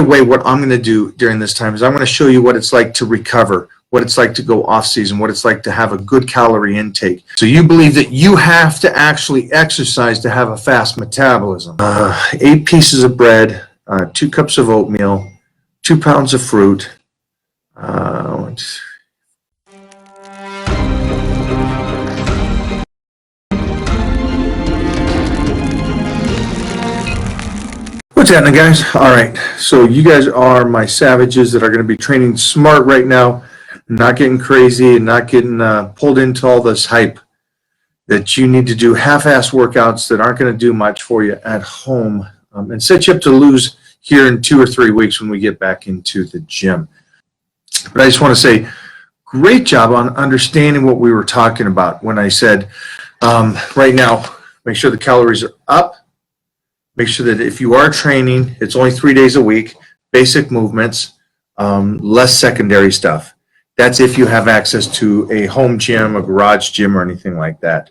Way, what I'm going to do during this time is I'm going to show you what it's like to recover, what it's like to go off season, what it's like to have a good calorie intake. So you believe that you have to actually exercise to have a fast metabolism. 8 pieces of bread, 2 cups of oatmeal, 2 pounds of fruit. What's happening, guys? All right, so you guys are my savages that are going to be training smart right now, not getting crazy and not getting pulled into all this hype that you need to do half-ass workouts that aren't going to do much for you at home and set you up to lose here in 2 or 3 weeks when we get back into the gym. But I just want to say, great job on understanding what we were talking about when I said, right now, make sure the calories are up. Make sure that if you are training, it's only 3 days a week, basic movements, less secondary stuff. That's if you have access to a home gym, a garage gym, or anything like that.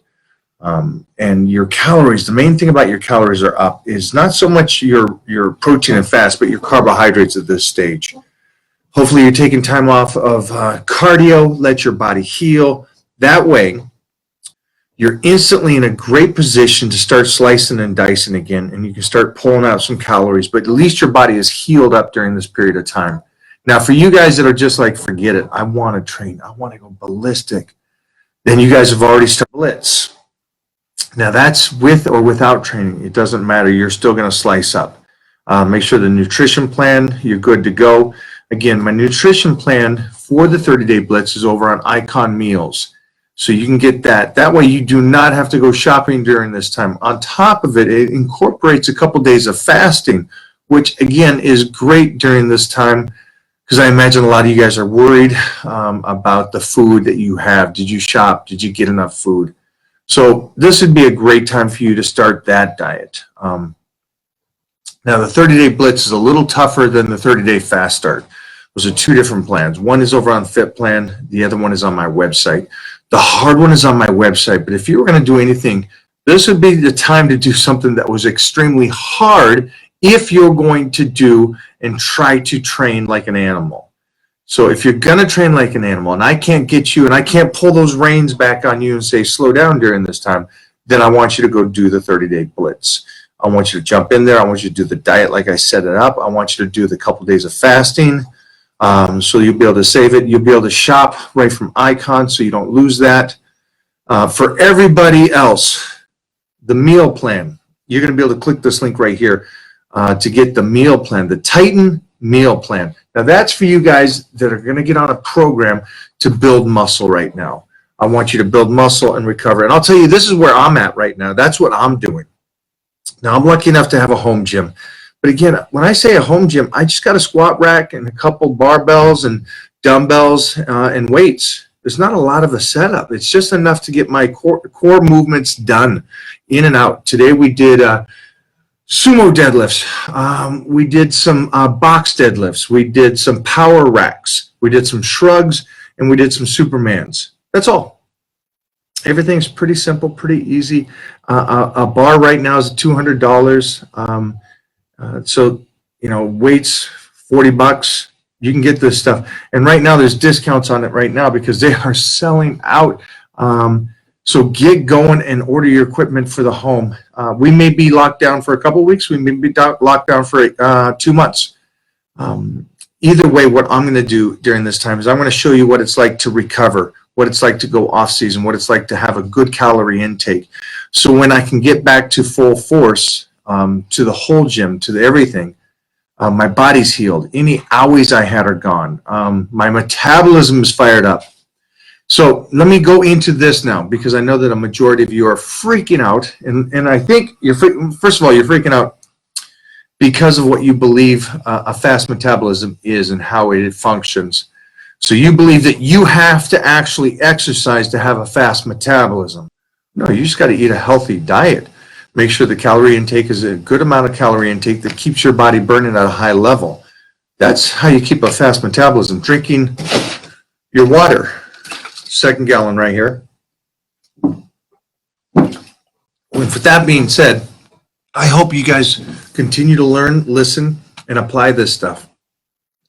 And your calories, the main thing about your calories are up is not so much your protein and fats, but your carbohydrates at this stage. Hopefully you're taking time off of cardio, let your body heal. That way, you're instantly in a great position to start slicing and dicing again, and you can start pulling out some calories, but at least your body is healed up during this period of time. Now, for you guys that are just like, forget it, I want to train, I want to go ballistic, then you guys have already started Blitz. Now, that's with or without training. It doesn't matter. You're still going to slice up. Make sure the nutrition plan, you're good to go. Again, my nutrition plan for the 30-day Blitz is over on Icon Meals. So you can get that. That way you do not have to go shopping during this time. On top of it, it incorporates a couple days of fasting, which again is great during this time because I imagine a lot of you guys are worried about the food that you have. Did you shop? Did you get enough food? So this would be a great time for you to start that diet. Now the 30-day Blitz is a little tougher than the 30-day Fast Start. Those are 2 different plans. One is over on FitPlan. The other one is on my website. The hard one is on my website, but if you were going to do anything, this would be the time to do something that was extremely hard if you're going to do and try to train like an animal. So if you're going to train like an animal, and I can't get you, and I can't pull those reins back on you and say, slow down during this time, then I want you to go do the 30-day Blitz. I want you to jump in there. I want you to do the diet like I set it up. I want you to do the couple days of fasting. So you'll be able to save it. You'll be able to shop right from Icon so you don't lose that. For everybody else, the meal plan, you're going to be able to click this link right here to get the meal plan, the Titan meal plan. Now that's for you guys that are going to get on a program to build muscle right now. I want you to build muscle and recover. And I'll tell you, this is where I'm at right now. That's what I'm doing. Now I'm lucky enough to have a home gym. But again, when I say a home gym, I just got a squat rack and a couple barbells and dumbbells and weights. There's not a lot of a setup. It's just enough to get my core movements done in and out. Today we did sumo deadlifts. We did some box deadlifts. We did some power racks. We did some shrugs, and we did some Supermans. That's all. Everything's pretty simple, pretty easy. A bar right now is $200. So, you know, weights, 40 bucks, you can get this stuff. And right now there's discounts on it right now because they are selling out. So get going and order your equipment for the home. We may be locked down for a couple of weeks. We may be locked down for 2 months. Either way, what I'm going to do during this time is I'm going to show you what it's like to recover, what it's like to go off season, what it's like to have a good calorie intake. So when I can get back to full force, to the whole gym, to the everything, my body's healed. Any owies I had are gone. My metabolism is fired up. So let me go into this now because I know that a majority of you are freaking out. And I think, first of all, you're freaking out because of what you believe a fast metabolism is and how it functions. So you believe that you have to actually exercise to have a fast metabolism. No, you just got to eat a healthy diet. Make sure the calorie intake is a good amount of calorie intake that keeps your body burning at a high level. That's how you keep a fast metabolism. Drinking your water. 2nd gallon right here. With that being said, I hope you guys continue to learn, listen, and apply this stuff.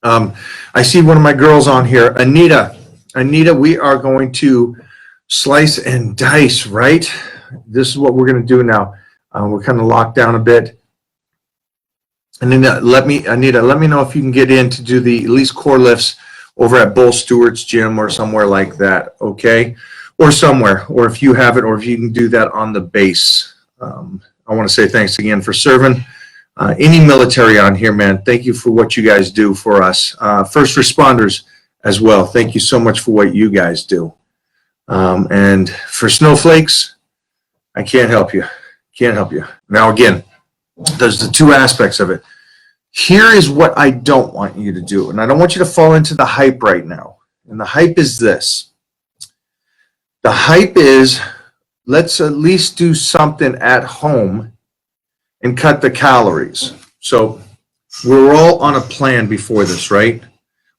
I see one of my girls on here, Anita. Anita, we are going to slice and dice, right? This is what we're going to do now. We're kind of locked down a bit. And then Anita, let me know if you can get in to do the at least core lifts over at Bull Stewart's gym or somewhere like that, okay? Or somewhere, or if you have it, or if you can do that on the base. I want to say thanks again for serving. Any military on here, man, thank you for what you guys do for us. First responders as well, thank you so much for what you guys do. And for snowflakes, I can't help you. Can't help you. Now, again, there's the two aspects of it. Here is what I don't want you to do, and I don't want you to fall into the hype right now. And the hype is this. The hype is, let's at least do something at home and cut the calories. So we're all on a plan before this, right?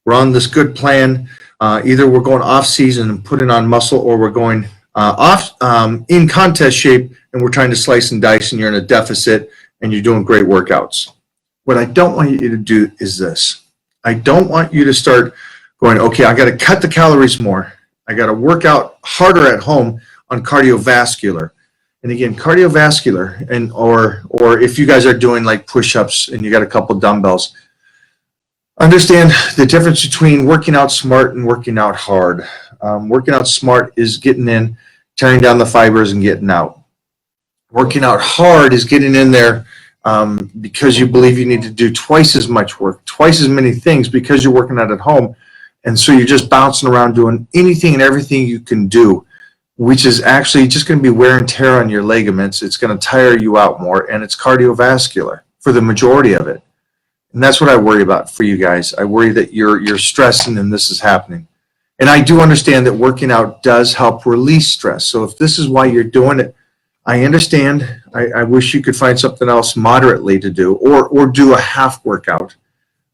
We're on this good plan. Either we're going off season and putting on muscle, or we're going off in contest shape and we're trying to slice and dice and you're in a deficit and you're doing great workouts. What I don't want you to do is this. I don't want you to start going, okay, I got to cut the calories more. I got to work out harder at home on cardiovascular. And again, cardiovascular, and or if you guys are doing like push-ups and you got a couple dumbbells, understand the difference between working out smart and working out hard. Working out smart is getting in, tearing down the fibers and getting out. Working out hard is getting in there because you believe you need to do twice as much work, twice as many things because you're working out at home. And so you're just bouncing around doing anything and everything you can do, which is actually just going to be wear and tear on your ligaments. It's going to tire you out more, and it's cardiovascular for the majority of it. And that's what I worry about for you guys. I worry that you're stressing and this is happening. And I do understand that working out does help release stress. So if this is why you're doing it, I understand. I wish you could find something else moderately to do, or do a half workout.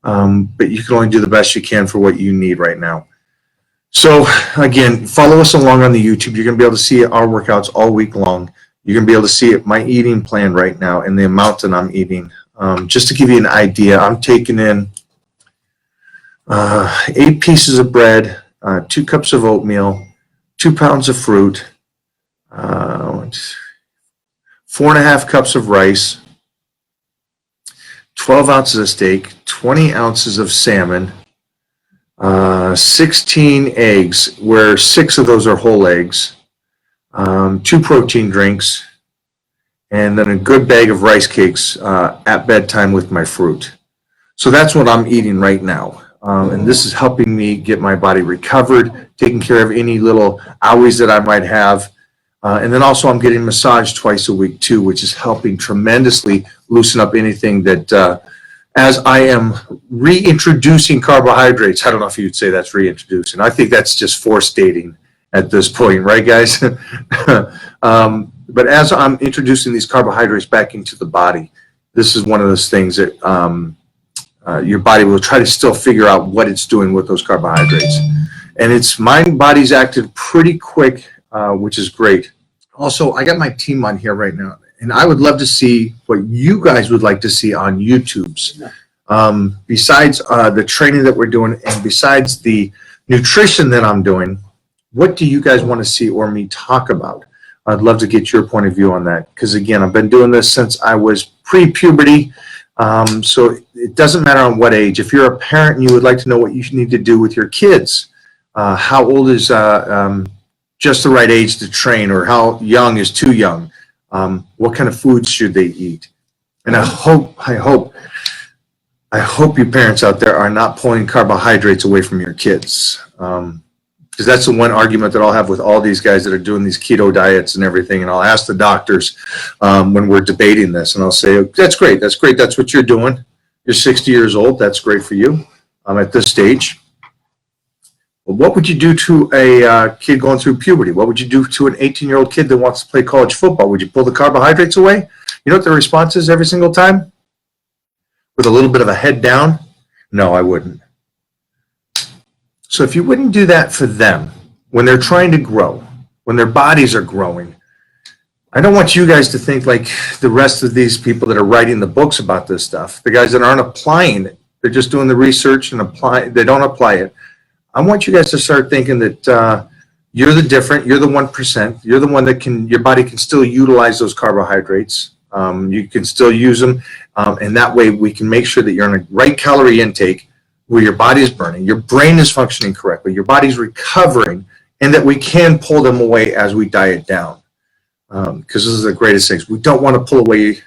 But you can only do the best you can for what you need right now. So again, follow us along on the YouTube. You're going to be able to see our workouts all week long. You're going to be able to see my eating plan right now and the amount that I'm eating. Just to give you an idea, I'm taking in 8 pieces of bread, 2 cups of oatmeal, 2 pounds of fruit, 4.5 cups of rice, 12 ounces of steak, 20 ounces of salmon, 16 eggs, where 6 of those are whole eggs, 2 protein drinks, and then a good bag of rice cakes at bedtime with my fruit. So that's what I'm eating right now. And this is helping me get my body recovered, taking care of any little owies that I might have. And then also I'm getting massage twice a week too, which is helping tremendously loosen up anything that, as I am reintroducing carbohydrates. I don't know if you'd say that's reintroducing. I think that's just forced dating at this point, right, guys? But as I'm introducing these carbohydrates back into the body, this is one of those things that your body will try to still figure out what it's doing with those carbohydrates. And my body's acted pretty quick, which is great. Also, I got my team on here right now, and I would love to see what you guys would like to see on YouTube's. Besides the training that we're doing, and besides the nutrition that I'm doing, what do you guys want to see or me talk about? I'd love to get your point of view on that, because again, I've been doing this since I was pre-puberty, so it doesn't matter on what age. If you're a parent and you would like to know what you need to do with your kids, how old is just the right age to train, or how young is too young? What kind of foods should they eat? And I hope you parents out there are not pulling carbohydrates away from your kids. Because that's the one argument that I'll have with all these guys that are doing these keto diets and everything. And I'll ask the doctors when we're debating this, and I'll say, that's great. That's what you're doing. You're 60 years old. That's great for you at this stage. Well, what would you do to a kid going through puberty? What would you do to an 18-year-old kid that wants to play college football? Would you pull the carbohydrates away? You know what the response is every single time? With a little bit of a head down? No, I wouldn't. So if you wouldn't do that for them when they're trying to grow, when their bodies are growing, I don't want you guys to think like the rest of these people that are writing the books about this stuff, the guys that aren't applying it. They're just doing the research and they don't apply it. I want you guys to start thinking that you're the different, you're the 1%, you're the one that your body can still utilize those carbohydrates. You can still use them. And that way we can make sure that you're on a right calorie intake where your body is burning, your brain is functioning correctly, your body's recovering, and that we can pull them away as we diet down. Because this is the greatest thing. We don't want to pull away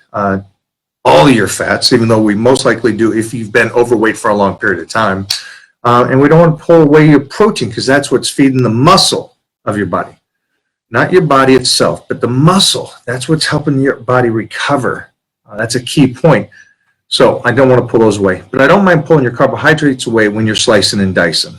all your fats, even though we most likely do if you've been overweight for a long period of time. And we don't want to pull away your protein because that's what's feeding the muscle of your body. Not your body itself, but the muscle. That's what's helping your body recover. That's a key point. So I don't want to pull those away. But I don't mind pulling your carbohydrates away when you're slicing and dicing.